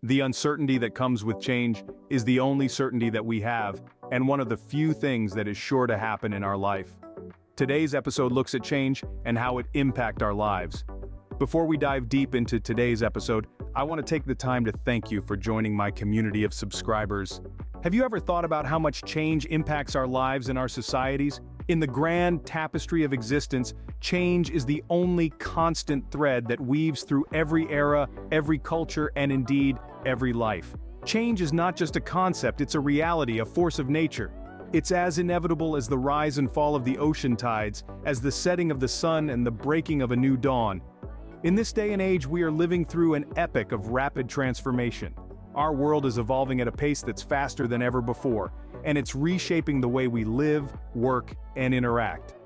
The uncertainty that comes with change is the only certainty that we have, and one of the few things that is sure to happen in our life. Today's episode looks at change and how it impacts our lives. Before we dive deep into today's episode, I want to take the time to thank you for joining my community of subscribers. Have you ever thought about how much change impacts our lives and our societies? In the grand tapestry of existence, change is the only constant thread that weaves through every era, every culture, and indeed, every life. Change is not just a concept, it's a reality, a force of nature. It's as inevitable as the rise and fall of the ocean tides, as the setting of the sun and the breaking of a new dawn. In this day and age, we are living through an epoch of rapid transformation. Our world is evolving at a pace that's faster than ever before, and it's reshaping the way we live, work, and interact.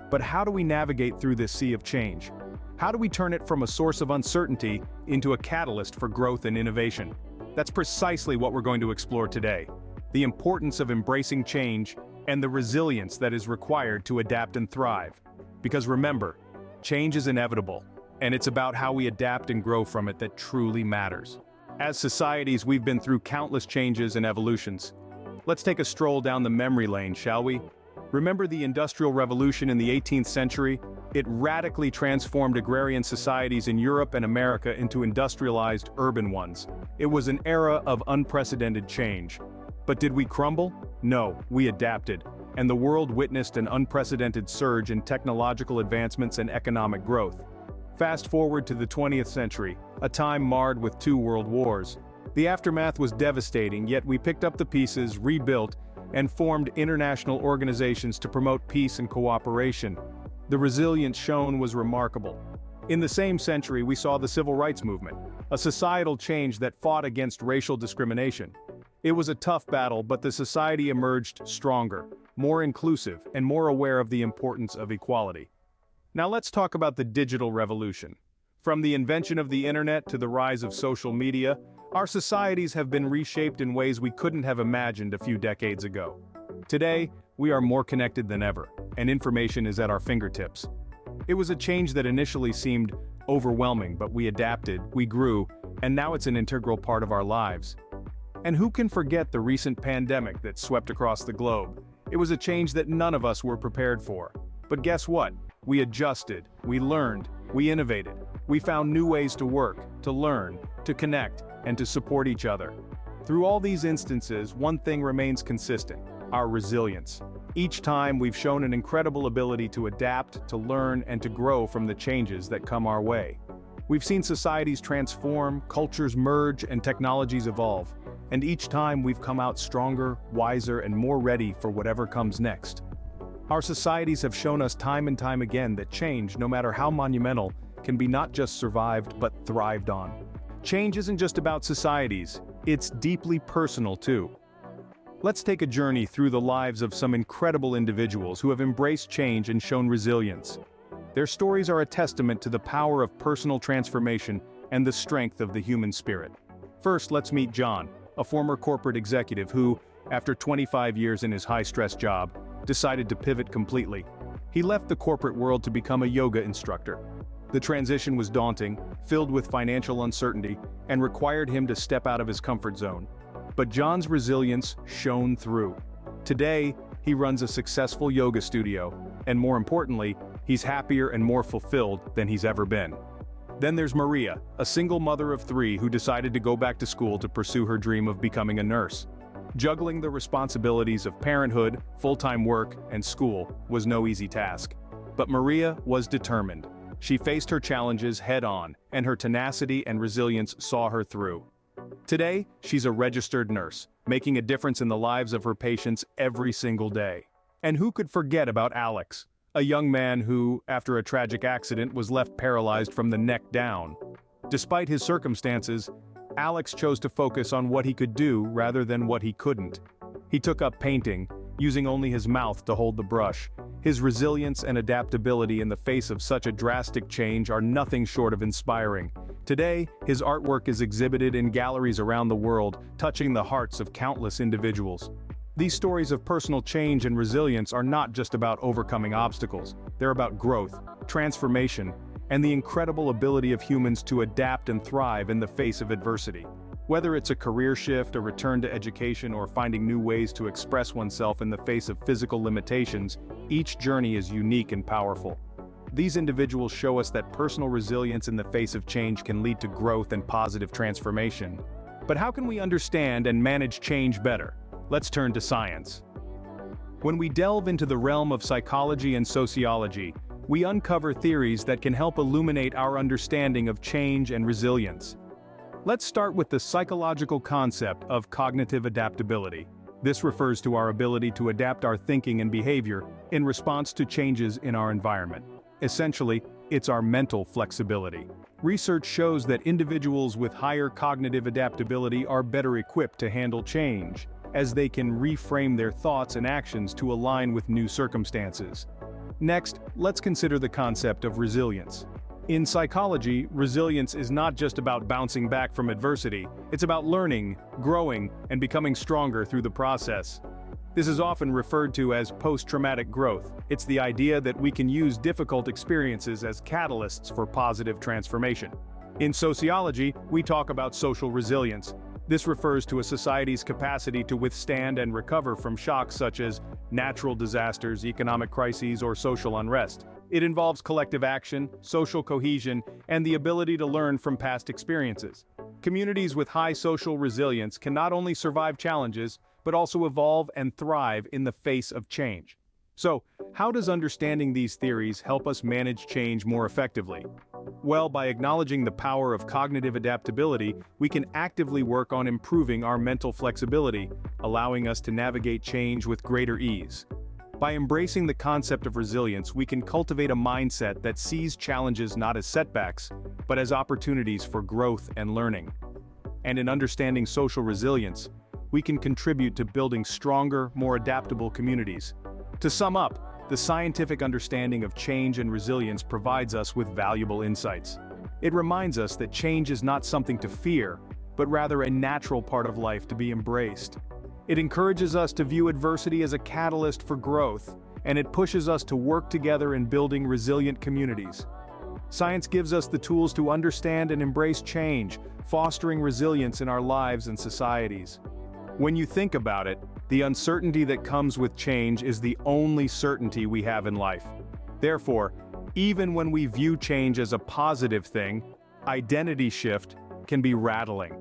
But how do we navigate through this sea of change? How do we turn it from a source of uncertainty into a catalyst for growth and innovation? That's precisely what we're going to explore today. The importance of embracing change and the resilience that is required to adapt and thrive. Because remember, change is inevitable, and it's about how we adapt and grow from it that truly matters. As societies, we've been through countless changes and evolutions. Let's take a stroll down the memory lane, shall we? Remember the Industrial Revolution in the 18th century? It radically transformed agrarian societies in Europe and America into industrialized, urban ones. It was an era of unprecedented change. But did we crumble? No, we adapted, and the world witnessed an unprecedented surge in technological advancements and economic growth. Fast forward to the 20th century, a time marred with 2 world wars. The aftermath was devastating, yet we picked up the pieces, rebuilt, and formed international organizations to promote peace and cooperation. The resilience shown was remarkable. In the same century, we saw the Civil Rights Movement, a societal change that fought against racial discrimination. It was a tough battle, but the society emerged stronger, more inclusive, and more aware of the importance of equality. Now let's talk about the digital revolution. From the invention of the internet to the rise of social media, our societies have been reshaped in ways we couldn't have imagined a few decades ago. Today, we are more connected than ever, and information is at our fingertips. It was a change that initially seemed overwhelming, but we adapted, we grew, and now it's an integral part of our lives. And who can forget the recent pandemic that swept across the globe? It was a change that none of us were prepared for. But guess what? We adjusted, we learned, we innovated. We found new ways to work, to learn, to connect, and to support each other. Through all these instances, one thing remains consistent: our resilience. Each time we've shown an incredible ability to adapt, to learn, and to grow from the changes that come our way. We've seen societies transform, cultures merge, and technologies evolve. And each time we've come out stronger, wiser, and more ready for whatever comes next. Our societies have shown us time and time again that change, no matter how monumental, can be not just survived but thrived on. Change isn't just about societies, it's deeply personal too. Let's take a journey through the lives of some incredible individuals who have embraced change and shown resilience. Their stories are a testament to the power of personal transformation and the strength of the human spirit. First, let's meet John, a former corporate executive who, after 25 years in his high-stress job, decided to pivot completely. He left the corporate world to become a yoga instructor. The transition was daunting, filled with financial uncertainty, and required him to step out of his comfort zone. But John's resilience shone through. Today, he runs a successful yoga studio, and more importantly, he's happier and more fulfilled than he's ever been. Then there's Maria, a single mother of 3 who decided to go back to school to pursue her dream of becoming a nurse. Juggling the responsibilities of parenthood, full-time work, and school was no easy task. But Maria was determined. She faced her challenges head-on, and her tenacity and resilience saw her through. Today, she's a registered nurse, making a difference in the lives of her patients every single day. And who could forget about Alex, a young man who, after a tragic accident, was left paralyzed from the neck down. Despite his circumstances, Alex chose to focus on what he could do rather than what he couldn't. He took up painting, using only his mouth to hold the brush. His resilience and adaptability in the face of such a drastic change are nothing short of inspiring. Today, his artwork is exhibited in galleries around the world, touching the hearts of countless individuals. These stories of personal change and resilience are not just about overcoming obstacles. They're about growth, transformation, and the incredible ability of humans to adapt and thrive in the face of adversity. Whether it's a career shift, a return to education, or finding new ways to express oneself in the face of physical limitations, each journey is unique and powerful. These individuals show us that personal resilience in the face of change can lead to growth and positive transformation. But how can we understand and manage change better? Let's turn to science. When we delve into the realm of psychology and sociology, we uncover theories that can help illuminate our understanding of change and resilience. Let's start with the psychological concept of cognitive adaptability. This refers to our ability to adapt our thinking and behavior in response to changes in our environment. Essentially, it's our mental flexibility. Research shows that individuals with higher cognitive adaptability are better equipped to handle change, as they can reframe their thoughts and actions to align with new circumstances. Next, let's consider the concept of resilience. In psychology, resilience is not just about bouncing back from adversity, it's about learning, growing, and becoming stronger through the process. This is often referred to as post-traumatic growth. It's the idea that we can use difficult experiences as catalysts for positive transformation. In sociology, we talk about social resilience. This refers to a society's capacity to withstand and recover from shocks such as natural disasters, economic crises, or social unrest. It involves collective action, social cohesion, and the ability to learn from past experiences. Communities with high social resilience can not only survive challenges, but also evolve and thrive in the face of change. So, how does understanding these theories help us manage change more effectively? Well, by acknowledging the power of cognitive adaptability, we can actively work on improving our mental flexibility, allowing us to navigate change with greater ease. By embracing the concept of resilience, we can cultivate a mindset that sees challenges not as setbacks, but as opportunities for growth and learning. And in understanding social resilience, we can contribute to building stronger, more adaptable communities. To sum up, the scientific understanding of change and resilience provides us with valuable insights. It reminds us that change is not something to fear, but rather a natural part of life to be embraced. It encourages us to view adversity as a catalyst for growth, and it pushes us to work together in building resilient communities. Science gives us the tools to understand and embrace change, fostering resilience in our lives and societies. When you think about it, the uncertainty that comes with change is the only certainty we have in life. Therefore, even when we view change as a positive thing, identity shift can be rattling.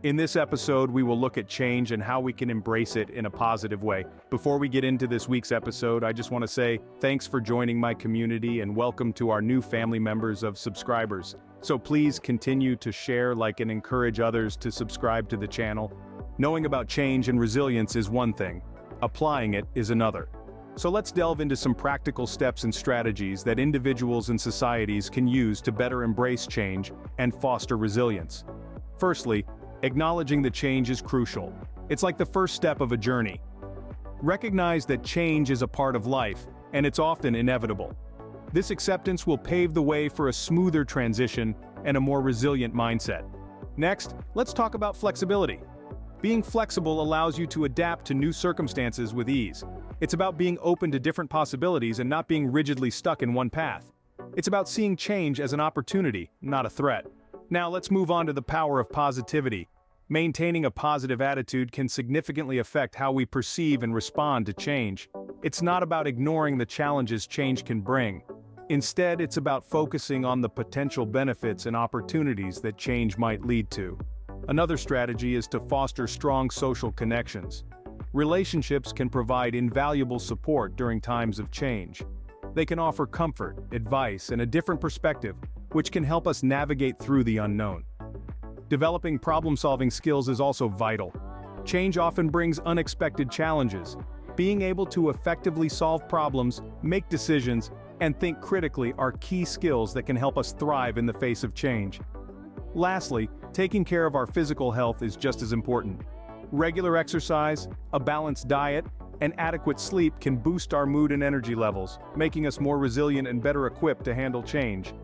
In this episode, we will look at change and how we can embrace it in a positive way. Before we get into this week's episode, I just want to say thanks for joining my community and welcome to our new family members of subscribers. So please continue to share, like, and encourage others to subscribe to the channel. Knowing about change and resilience is one thing, applying it is another. So let's delve into some practical steps and strategies that individuals and societies can use to better embrace change and foster resilience. Firstly, acknowledging that change is crucial. It's like the first step of a journey. Recognize that change is a part of life, and it's often inevitable. This acceptance will pave the way for a smoother transition and a more resilient mindset. Next, let's talk about flexibility. Being flexible allows you to adapt to new circumstances with ease. It's about being open to different possibilities and not being rigidly stuck in one path. It's about seeing change as an opportunity, not a threat. Now let's move on to the power of positivity. Maintaining a positive attitude can significantly affect how we perceive and respond to change. It's not about ignoring the challenges change can bring. Instead, it's about focusing on the potential benefits and opportunities that change might lead to. Another strategy is to foster strong social connections. Relationships can provide invaluable support during times of change. They can offer comfort, advice, and a different perspective, which can help us navigate through the unknown. Developing problem-solving skills is also vital. Change often brings unexpected challenges. Being able to effectively solve problems, make decisions, and think critically are key skills that can help us thrive in the face of change. Lastly, taking care of our physical health is just as important. Regular exercise, a balanced diet, and adequate sleep can boost our mood and energy levels, making us more resilient and better equipped to handle change.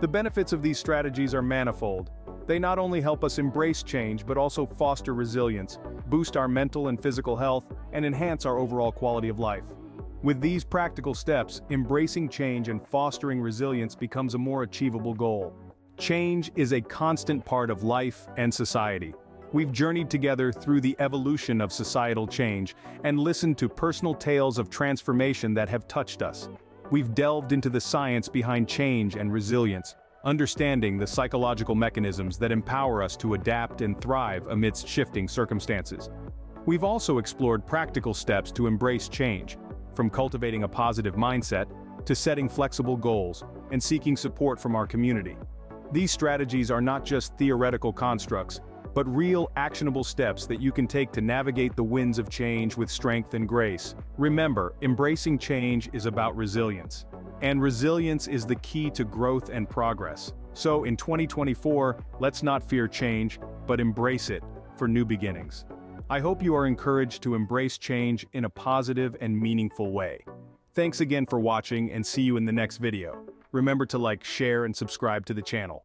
The benefits of these strategies are manifold. They not only help us embrace change but also foster resilience, boost our mental and physical health, and enhance our overall quality of life. With these practical steps, embracing change and fostering resilience becomes a more achievable goal. Change is a constant part of life and society. We've journeyed together through the evolution of societal change and listened to personal tales of transformation that have touched us. We've delved into the science behind change and resilience, understanding the psychological mechanisms that empower us to adapt and thrive amidst shifting circumstances. We've also explored practical steps to embrace change, from cultivating a positive mindset to setting flexible goals and seeking support from our community. These strategies are not just theoretical constructs, but real, actionable steps that you can take to navigate the winds of change with strength and grace. Remember, embracing change is about resilience. And resilience is the key to growth and progress. So in 2024, let's not fear change, but embrace it for new beginnings. I hope you are encouraged to embrace change in a positive and meaningful way. Thanks again for watching and see you in the next video. Remember to like, share, and subscribe to the channel.